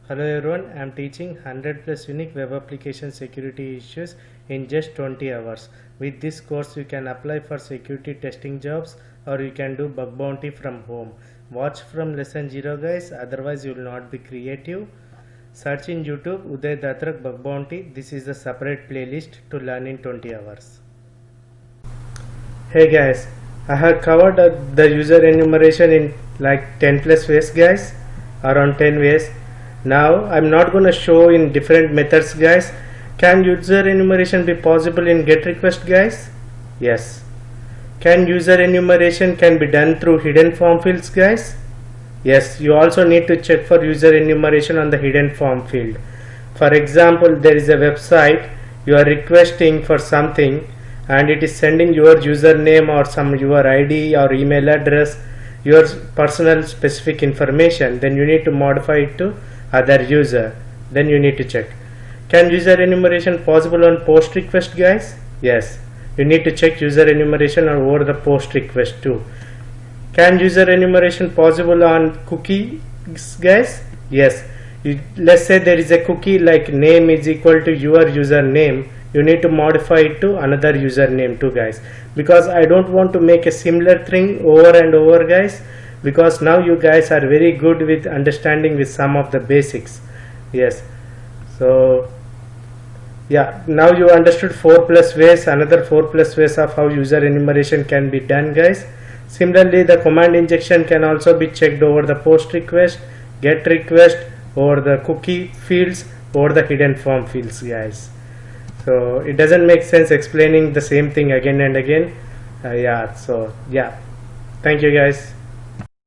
Hello everyone, I am teaching 100 plus unique web application security issues in just 20 hours. With this course you can apply for security testing jobs or you can do bug bounty from home. Watch from lesson 0 guys, otherwise you will not be creative. Search in YouTube Uday Datrak bug bounty. This is a separate playlist to learn in 20 hours. Hey guys, I have covered the user enumeration in like 10 plus ways guys, around 10 ways. Now I'm not going to show in different methods guys. Can user enumeration be possible in GET request guys? Yes. Can user enumeration can be done through hidden form fields guys? Yes, you also need to check for user enumeration on the hidden form field. For example, there is a website, you are requesting for something and it is sending your username or your ID or email address, your personal specific information. Then you need to modify it to other user. Then you need to check. Can user enumeration possible on post request guys? Yes, you need to check user enumeration over the post request too. Can user enumeration possible on cookies guys? Yes. Let's say there is a cookie like name is equal to your username. You need to modify it to another username too guys, because I don't want to make a similar thing over and over guys, because now you guys are very good with understanding with some of the basics. Yes, so yeah, now you understood 4 plus ways, another 4 plus ways of how user enumeration can be done guys. Similarly, the command injection can also be checked over the post request, get request, over the cookie fields, or the hidden form fields guys. So it doesn't make sense explaining the same thing again and again. Yeah, so yeah, thank you guys.